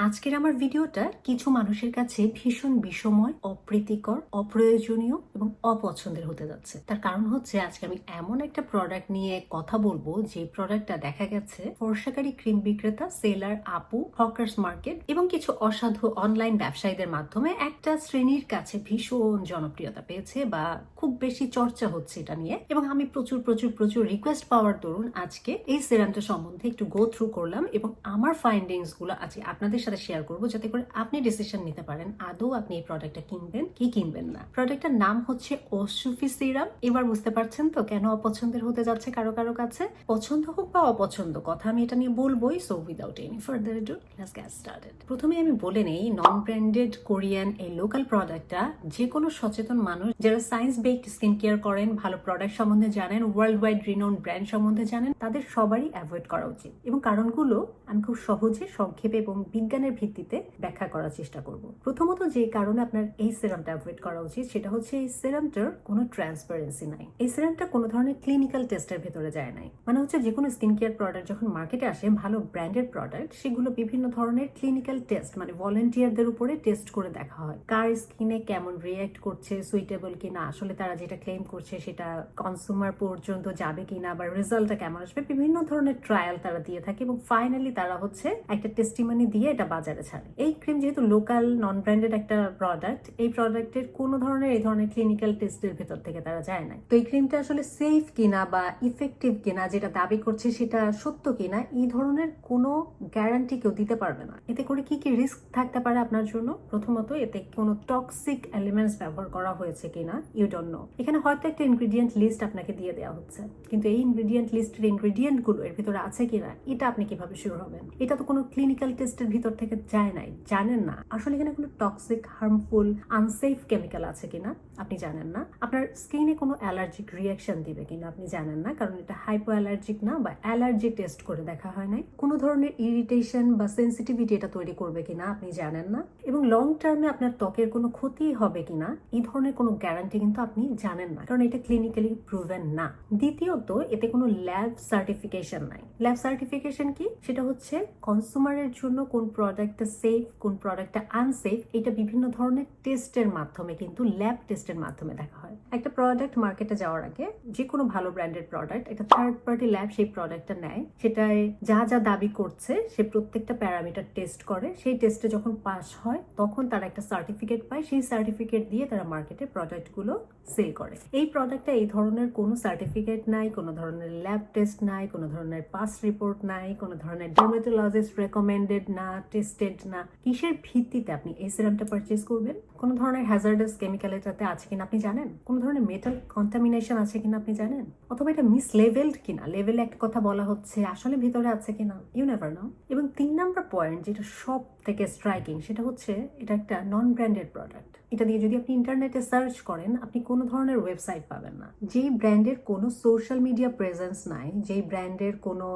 আজকের আমার ভিডিওটা কিছু মানুষের কাছে ভীষণ বিষময়, অপ্রীতিকর, অপ্রয়োজনীয় এবং অপছন্দের হতে যাচ্ছে। তার কারণ হচ্ছে আজকে আমি এমন একটা প্রোডাক্ট নিয়ে কথা বলবো যে প্রোডাক্টটা দেখা গেছে ফর্সাকারী ক্রিম বিক্রেতা, সেলার আপু, হকার্স মার্কেট এবং কিছু অসাধু অনলাইন ব্যবসায়ীদের মাধ্যমে একটা শ্রেণীর কাছে ভীষণ জনপ্রিয়তা পেয়েছে বা খুব বেশি চর্চা হচ্ছে এটা নিয়ে। এবং আমি প্রচুর প্রচুর প্রচুর রিকোয়েস্ট পাওয়ার দরুন আজকে এই সিরামটা সম্বন্ধে একটু গো থ্রু করলাম এবং আমার ফাইন্ডিংস গুলো আজকে আপনাদের সাথে শেয়ার করবো, যাতে করে আপনি ডিসিশন নিতে পারেন আদৌ আপনি এই প্রোডাক্টটা কিনবেন কি কিনবেন না। প্রোডাক্টটার নাম হচ্ছে ওসুফি সিরাম। এবার বুঝতে পারছেন তো কেন অপছন্দের হতে যাচ্ছে কারো কারো কাছে। পছন্দ হোক বা অপছন্দ, কথা আমি এটা নিয়ে বলবোই। So without any further ado let's get started. প্রথমে আমি বলে নেই, নন ব্র্যান্ডেড কোরিয়ান এই লোকাল প্রোডাক্টটা যে কোনো সচেতন মানুষ যারা সায়েন্স বেসড স্কিন কেয়ার করেন, ভালো প্রোডাক্ট সম্বন্ধে জানেন, ওয়ার্ল্ড ওয়াইড রিনোন ব্র্যান্ড সম্বন্ধে জানেন, তাদের সবারই অ্যাভয়েড করা উচিত। এবং কারণগুলো আমি খুব সহজে, সংক্ষেপে এবং বিজ্ঞানের ভিত্তিতে ব্যাখ্যা করার চেষ্টা করব। প্রথমত যে কারণে আপনার এই সিরামটা অ্যাভয়েড করা উচিত সেটা হচ্ছে এই সিরামটার কোনো ট্রান্সপারেন্সি নাই। এই সিরামটা কোনো ধরনের ক্লিনিক্যাল টেস্টের ভেতরে যায় নাই। মানে হচ্ছে যে কোনো স্কিন কেয়ার প্রোডাক্ট যখন মার্কেটে আসে, ভালো ব্র্যান্ডেড প্রোডাক্ট, সেগুলো বিভিন্ন ধরনের ক্লিনিক্যাল টেস্ট মানে ভলেন্টিয়ারদের উপরে টেস্ট করে দেখা হয় কার স্কিনে কেমন রিঅ্যাক্ট করছে, সুইটেবল কিনা, আসলে তারা যেটা ক্লেম করছে সেটা কনসিউমার পর্যন্ত যাবে কিনা, বা রেজাল্টটা কেমন আসবে, বিভিন্ন ধরনের ট্রায়াল তারা দিয়ে থাকে এবং ফাইনালি তারা হচ্ছে একটা টেস্টিমনি দিয়ে এটা বাজারে ছাড়ে। এই ক্রিম যেহেতু লোকাল নন ব্র্যান্ডেড একটা প্রোডাক্ট, এই প্রোডাক্টের কোনো ধরনের এই ধরনের ক্লিনিক্যাল টেস্টের ভেতর থেকে তারা যায় না। তো এই ক্রিমটা আসলে সেফ কিনা বা ইফেক্টিভ কিনা, যেটা দাবি করছে সেটা সত্য কিনা, এই ধরনের কোনো গ্যারান্টি কেউ দিতে পারবে না। এতে করে কি কি রিস্ক থাকতে পারে আপনার জন্য? প্রথমত, এতে কোনো টক্সিক এলিমেন্টস ব্যবহার করা হয়েছে কিনা ইউ ডোন্ট নো। এখানে হয়তো একটা ইনগ্রেডিয়েন্ট লিস্ট আপনাকে দিয়ে দেওয়া হচ্ছে, কিন্তু এই ইনগ্রেডিয়েন্ট লিস্টের ইনগ্রেডিয়েন্ট গুলো এর ভিতরে আছে কিনা এটা আপনি কিভাবে শিওর হবেন? এটা তো কোনো ক্লিনিক্যাল টেস্টের ভিতর থেকে যায় নাই, জানেন না। আসলে এখানে কোনো টক্সিক, হার্মফুল, আনসেফ কেমিক্যাল আছে কিনা আপনি জানেন না। আপনার স্কিনে কোনো অ্যালার্জিক রিয়াকশন দিবে কিনা আপনি জানেন না, কারণ এটা হাইপো অ্যালার্জিক না বা অ্যালার্জি টেস্ট করে দেখা হয় নাই। কোনো ধরনের ইরিটেশন বা সেন্সিটিভিটি এটা তৈরি করবে কিনা আপনি জানেন না। এবং লং টার্মে আপনার ত্বকের কোনো ক্ষতি হবে কিনা এই ধরনের কোনো গ্যারান্টি কিন্তু আপনি জানেন না, কারণ এটা ক্লিনিক্যালি প্রুভেন না। দ্বিতীয়ত, এতে কোনো ল্যাব সার্টিফিকেশন নাই। ল্যাব সার্টিফিকেশন কি? সেটা হচ্ছে কনসিউমারের জন্য কোন প্রোডাক্টটা সেফ, কোন প্রোডাক্টটা আনসেফ, এটা বিভিন্ন ধরনের টেস্টের মাধ্যমে, কিন্তু ল্যাব টেস্টের মাধ্যমে দেখা হয়। একটা প্রোডাক্ট মার্কেটে যাওয়ার আগে, যে কোনো ভালো ব্র্যান্ডেড প্রোডাক্ট, একটা থার্ড পার্টি ল্যাব সেই প্রোডাক্টটা নেয়, সেটায় যা যা দাবি করছে সে প্রত্যেকটা প্যারামিটার টেস্ট করে। সেই টেস্টে যখন পাস হয় তখন তারা একটা সার্টিফিকেট পায়। সেই সার্টিফিকেট দিয়ে তারা মার্কেটে প্রোডাক্টগুলো সেল করে। এই প্রোডাক্টটা এই ধরনের কোনো সার্টিফিকেট নাই, কোনো ধরনের ল্যাব টেস্ট নাই, কোনো ধরনের পাস রিপোর্ট নাই, কোনো ধরনের ডার্মাটোলজিস্ট রেকমেন্ডেড না, টেস্টেড না। কিসের ভিত্তিতে আপনি এই সিরামটা পারচেজ করবেন? কোনো ধরনের হ্যাজার্ডাস কেমিক্যাল এটাতে আছে কিনা আপনি জানেন? কোনো ধরনের মেটাল কন্টামিনেশন আছে কিনা আপনি জানেন? অথবা এটা মিস লেভেলড কিনা, লেভেলে একটা কথা বলা হচ্ছে আসলে ভিতরে আছে কিনা, ইউ নেভার নো। এবং 3 নাম্বার পয়েন্ট যেটা সব থেকে স্ট্রাইকিং, সেটা হচ্ছে এটা একটা নন ব্র্যান্ডেড প্রোডাক্ট। এটা দিয়ে যদি আপনি ইন্টারনেটে সার্চ করেন, আপনি কোনো ধরনের ওয়েবসাইট পাবেন না। যেই ব্র্যান্ডের কোনো সোশ্যাল মিডিয়া প্রেজেন্স নাই, যেই ব্র্যান্ডের কোনো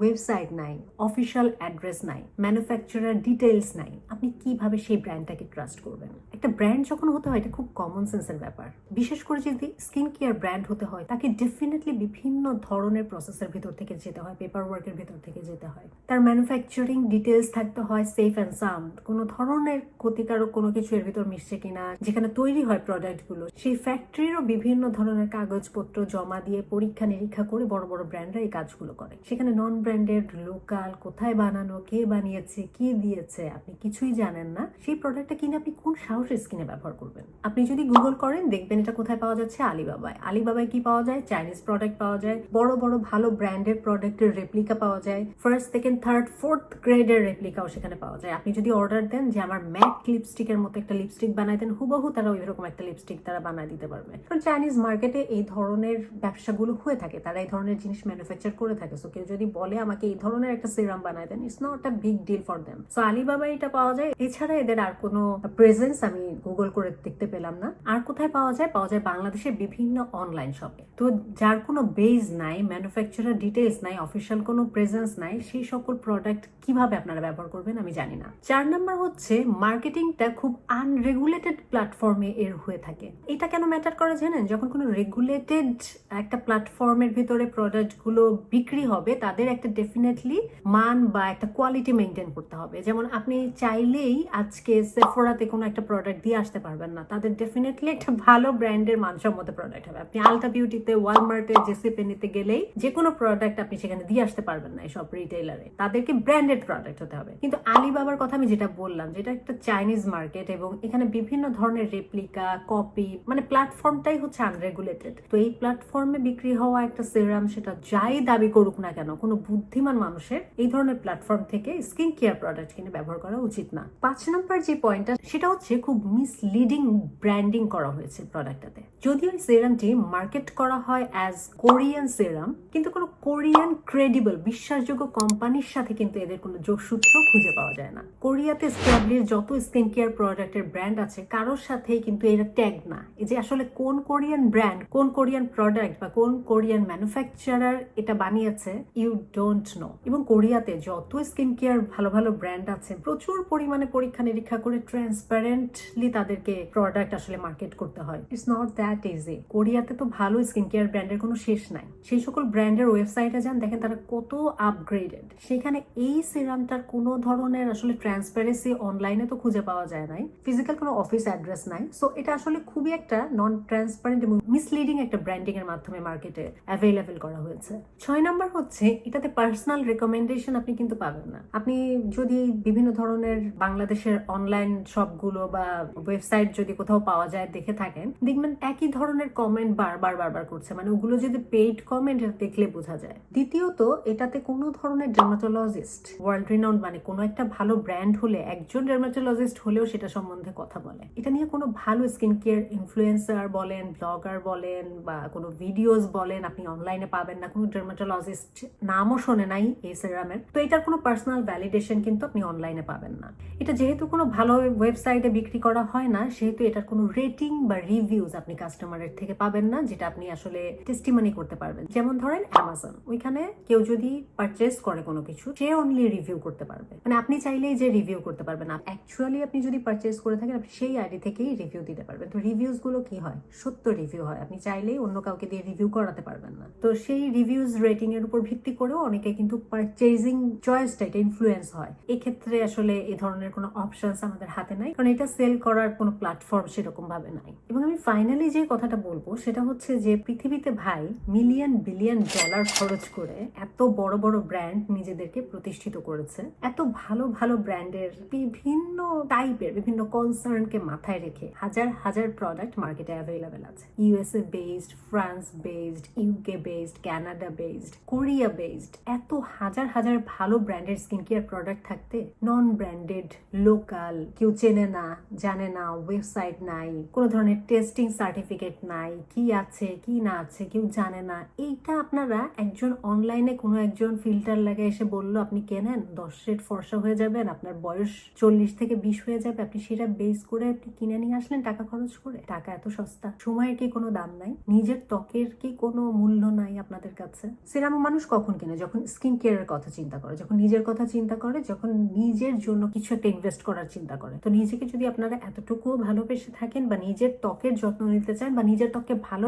ওয়েবসাইট নাই, অফিসিয়াল অ্যাড্রেস নাই, ম্যানুফ্যাকচারার ডিটেলস নাই, আপনি কিভাবে সেই ব্র্যান্ডটাকে ট্রাস্ট করবেন? একটা ব্র্যান্ড যখন হতে হয়, এটা খুব কমন সেন্সের ব্যাপার। বিশেষ করে যদি স্কিন কেয়ার ব্র্যান্ড হতে হয়, তাকে ডেফিনেটলি বিভিন্ন ধরনের প্রসেসের ভিতর থেকে যেতে হয়, পেপার ওয়ার্কের ভিতর থেকে যেতে হয়। তার ম্যানুফ্যাকচারিং ডিটেলস থাকতে হয় সেফ অ্যান্ড সাউন্ড, কোনো ধরনের ক্ষতিকারক কোনো কিছু এর ভিতর মিশছে কিনা, যেখানে তৈরি হয় প্রোডাক্টগুলো সেই ফ্যাক্টরিরও বিভিন্ন ধরনের কাগজপত্র জমা দিয়ে পরীক্ষা নিরীক্ষা করে বড় বড় ব্র্যান্ডরা এই কাজগুলো করে। সেখানে নন ব্র্যান্ডেড, লোকাল, কোথায় বানানো, কে বানিয়েছে, কি দিয়েছে, আপনি কিছুই জানেন না। সেই প্রোডাক্টটা কিনে আপনি কোন সাহসের স্কিনে ব্যবহার করবেন? আপনি যদি গুগল করেন দেখবেন এটা কোথায় পাওয়া যাচ্ছে? আলিবাবায়। আলিবাবায় কি পাওয়া যায়? চাইনিজ প্রোডাক্ট পাওয়া যায়, বড় বড় ভালো ব্র্যান্ডের প্রোডাক্টের রেপ্লিকা পাওয়া যায়, ফার্স্ট, সেকেন্ড, থার্ড, ফোর্থ গ্রেডের রেপ্লিকাও সেখানে পাওয়া যায়। আপনি যদি অর্ডার দেন যে আমার ম্যাট লিপস্টিকের মতো একটা লিপস্টিক বানাই দেন, হুবহু তারা ওই রকম একটা লিপস্টিক তারা বানায় দিতে পারবে। কারণ চাইনিজ মার্কেটে এই ধরনের ব্যবসাগুলো হয়ে থাকে, তারা এই ধরনের জিনিস ম্যানুফ্যাকচার করে থাকে। সো কেউ যদি বলে আমাকে এই ধরনের একটা সিরাম বানায় then, it's not a big deal for them. So আলিবাবায় এটা পাওয়া যায়। এছাড়া এদের আর কোনো প্রেজেন্স আমি গুগল করে দেখতে পেলাম না। আর কোথায় পাওয়া যায় বাংলাদেশের বিভিন্ন অনলাইন শপে। তো যার কোনো বেজ নাই, ম্যানুফ্যাকচারার ডিটেলস নাই, অফিসিয়াল কোনো প্রেজেন্স নাই, সেই সকল প্রোডাক্ট কিভাবে আপনারা ব্যবহার করবেন আমি জানি না। 4 নাম্বার হচ্ছে মার্কেটিংটা খুব আনরেগুলেটেড প্ল্যাটফর্মে এর হয়ে থাকে। এটা কেন ম্যাটার করে জানেন? যখন কোনো রেগুলেটেড একটা প্ল্যাটফর্মের ভিতরে প্রোডাক্টগুলো বিক্রি হবে, তাদের একটা ডেফিনেটলি মান বা একটা কোয়ালিটি মেনটেন করতে হবে। যেমন আপনি চাইলেই আজকে সেফোরাতে কোনো একটা প্রোডাক্ট দিয়ে আসতে পারবেন না, তাদের ডেফিনেটলি একটা ভালো ব্র্যান্ডের মানসম্মত প্রোডাক্ট হবে। আপনি আলটা বিউটিতে, ওয়ালমার্টে, জেসি পেনিতে গেলেই যে কোনো প্রোডাক্ট আপনি সেখানে দিয়ে আসতে পারবেন না। সব রিটেইলারে তাদেরকে ব্র্যান্ডেড প্রোডাক্ট হতে হবে। কিন্তু আলিবাবার কথা আমি যেটা বললাম, যেটা একটা চাইনিজ মার্কেট এবং এখানে বিভিন্ন ধরনের রেপ্লিকা, কপি, মানে প্ল্যাটফর্মটাই হচ্ছে আনরেগুলেটেড। তো এই প্ল্যাটফর্মে বিক্রি হওয়া একটা সিরাম, সেটা যাই দাবি করুক না কেন, কোনো বুদ্ধিমান মানুষের এই ধরনের প্ল্যাটফর্ম থেকে স্কিন কেয়ার প্রোডাক্ট কিনে ব্যবহার করা উচিত না। 5 নম্বর যে পয়েন্টটা, সেটা হচ্ছে খুব মিসলিডিং ব্র্যান্ডিং করা হয়েছে প্রোডাক্টটাতে। যদিও এই সিরামটি মার্কেট করা হয় অ্যাজ কোরিয়ান সিরাম, কিন্তু কোনো কোরিয়ান ক্রেডিবল বিশ্বাসযোগ্য কোম্পানির সাথে কিন্তু এদের কোনো যোগসূত্র খুঁজে পাওয়া যায় না। কোরিয়াতে এস্টাবলিশ যত স্কিন কেয়ার প্রোডাক্টের ব্র্যান্ড আছে, কারোর সাথেই কিন্তু এটা ট্যাগ না। এই যে আসলে কোন কোরিয়ান ব্র্যান্ড, কোন কোরিয়ান প্রোডাক্ট বা কোন কোরিয়ান ম্যানুফ্যাকচারার এটা বানিয়েছে, ইউ ডোন্ট নো। এবং কোরিয়াতে যত স্কিন কেয়ার ভালো ভালো ব্র্যান্ড আছে, প্রচুর পরিমাণে পরীক্ষা নিরীক্ষা করে ট্রান্সপারেন্টলি তাদেরকে প্রোডাক্ট আসলে মার্কেট করতে হয়। It's not that easy. কোরিয়াতে তো ভালো স্কিন কেয়ার ব্র্যান্ডের কোনো শেষ নাই। সেই সকল ব্র্যান্ডের ওয়েবসাইটে যান, দেখেন তারা কত আপগ্রেডেড। সেখানে এই সিরামটার কোনো ধরনের আসলে ট্রান্সপারেন্সি অনলাইনে তো খুঁজে পাওয়া যায় নাই, ফিজিক্যাল কোনো অফিস অ্যাড্রেস নাই। সো এটা আসলে খুবই একটা নন ট্রান্সপারেন্ট এবং মিসলিডিং একটা ব্র্যান্ডিং এর মাধ্যমে মার্কেটে অ্যাভেলেবল করা হয়েছে। 6 নাম্বার হচ্ছে এটাতে পার্সোনাল রেকমেন্ডেশন আপনি কিন্তু পাবেন না। আপনি যদি বিভিন্ন ধরনের বাংলাদেশের অনলাইন শপগুলো বা ওয়েবসাইট যদি কোথাও পাওয়া যায় দেখে থাকেন, দেখবেন একই ধরনের কমেন্ট বারবার করছে। মানে ওগুলো যদি পেইড কমেন্ট দেখলে বোঝা যায়। দ্বিতীয়ত, এটাতে কোনো ধরনের ডার্মাটোলজিস্ট, ওয়ার্ল্ড রিনাউন্ড মানে কোনো একটা ভালো ব্র্যান্ড হলে একজন ডার্মাটোলজিস্ট হলেও সেটা সম্বন্ধে কথা বলে। এটা নিয়ে কোনো ভালো স্কিন কেয়ার ইনফ্লুয়েন্সার বলেন, ব্লগার বলেন বা কোনো ভিডিওস বলেন, আপনি অনলাইনে পাবেন না। কোনো ডার্মাটোলজিস্ট নামও শোনে নাই এই সিরামের। তো এটার কোনো পার্সোনাল ভ্যালিডেশন কিন্তু আপনি অনলাইনে পাবেন না। এটা যেহেতু কোনো ভালো ওয়েবসাইটে বিক্রি করা হয় না, সেহেতু এটার কোনো রেটিং বা রিভিউজ আপনি কাস্টমারের থেকে পাবেন না, যেটা আপনি আসলে টেস্টিমনি করতে পারবেন। যেমন ধরেন অ্যামাজন, ওইখানে কেউ যদি পারচেস করে কোনো কিছু, সে অনলি রিভিউ করতে পারবে। মানে আপনি চাইলেই যে রিভিউ করতে পারবেন না, অ্যাকচুয়ালি আপনি যদি পারচেস করে থাকেন, আপনি সেই আইডি থেকেই রিভিউ দিতে পারবেন। তো রিভিউজ গুলো কি হয়? সত্য রিভিউ হয়। আপনি চাইলেই অন্য কাউকে দিয়ে রিভিউ করাতে পারবেন না। তো সেই রিভিউজ রেটিং এর উপর ভিত্তি করেও অনেকে কিন্তু পারচেজিং চয়েসটা এটা ইনফ্লুয়েন্স হয়। এক্ষেত্রে আসলে এই ধরনের কোনো অপশনস আমাদের হাতে নাই, কারণ এটা সেল করার কোনো প্ল্যাটফর্ম সেরকম ভাবে নাই। এবং আমি ফাইনালি যে কথাটা বলবো সেটা হচ্ছে যে পৃথিবীতে ভাই মিলিয়ন বিলিয়ন ডলার খরচ করে এত বড় বড় ব্র্যান্ড নিজেদেরকে প্রতিষ্ঠিত করেছে। এত ভালো ভালো ব্র্যান্ডের বিভিন্ন টাইপের বিভিন্ন কনসার্নকে মাথায় রেখে হাজার হাজার প্রোডাক্ট মার্কেটে অ্যাভেলেবেল আছে। USA based, France based, UK based, Canada based, Korea based. এত হাজার হাজার ভালো ব্র্যান্ডের স্কিন কেয়ার প্রোডাক্ট থাকতে নন ব্র্যান্ডেড, লোকাল, কেউ চেনে না, জানে না, ওয়েবসাইট নাই, কোনো ধরনের টেস্টিং সার্টিফিকেট নাই, কি আছে কি না আছে কেউ জানে না, এইটা আপনারা একজন অনলাইনে কোনো একজন ফিল্টার লাগে এসে বললো আপনি কেনেন, 10 রেট ফর্সা হয়ে যাবেন, আপনার বয়স 40 থেকে 20 হয়ে যাবে, আপনি সেটা বেস করে আপনি কিনে নিয়ে আসলেন টাকা খরচ করে। টাকা এত সস্তা? সময়ের কি কোনো দাম নাই? নিজের ত্বকের কি কোনো মূল্য নাই আপনাদের কাছে? সিরাম মানুষ কখন কিনে? যখন স্কিন কেয়ারের কথা চিন্তা করে, যখন নিজের কথা চিন্তা করে, যখন নিজের জন্য কিছু একটা ইনভেস্ট করার চিন্তা করে। তো নিজেকে যদি আপনারা এতটুকু ভালোবেসে থাকেন বা নিজের ত্বকের যত্ন নিতে চান বা নিজের ত্বককে ভালো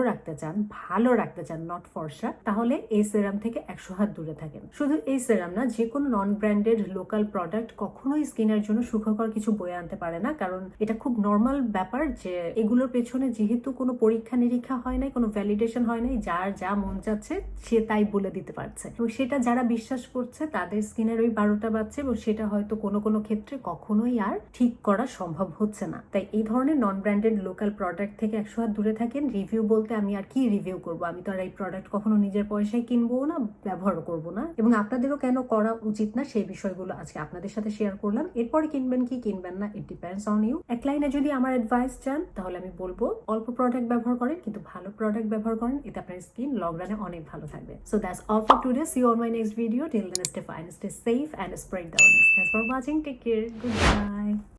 রাখতে চান, নট ফর্সা, তাহলে এই সিরাম থেকে 100 হাত দূরে থাকেন। শুধু এই সিরাম না, যে কোনো নন ব্র্যান্ডেড লোকাল প্রোডাক্ট কখনোই স্কিনের জন্য সুখকর কিছু বয়ে আনতে পারে না, কারণ এটা খুব নর্মাল ব্যাপার যে এগুলোর পেছনে যেহেতু কোনো পরীক্ষা নিরীক্ষা হয় নাই, কোনো ভ্যালিডেশন হয় নাই, যার যা মন চাচ্ছে সে তাই বলে দিতে পারছে এবং সেটা যারা বিশ্বাস করছে তাদের স্কিনের ওই 12টা বাজছে এবং সেটা হয়তো কোনো কোনো ক্ষেত্রে কখনোই আর ঠিক করা সম্ভব হচ্ছে না। তাই এই ধরনের নন ব্র্যান্ডেড লোকাল প্রোডাক্ট থেকে 100 হাত দূরে থাকেন। রিভিউ বলতে আমি আর কি রিভিউ করবো? আমি তো আর এই প্রোডাক্ট কখনো নিজের পয়সায় কিনবো না, ব্যবহারও করবো না, এবং আপনাদেরও কেন করা উচিত না সেই বিষয়গুলো আজকে আপনাদের সাথে শেয়ার করলাম। এরপরে কিনবেন কি কিনবেন না, ইট ডিপেন্ডস অন ইউ। এক লাইনে যদি আমার অ্যাডভাইস চান তাহলে আমি বলবো অল্প প্রোডাক্ট ব্যবহার করেন, কিন্তু ভালো প্রোডাক্ট ব্যবহার করেন, এতে আপনার স্কিন লং রানে অনেক ভালো থাকবে। So that's all for today. See you on my next video. Till then stay fine, stay safe and spread the awareness. Thanks for watching. Take care. Care, good bye.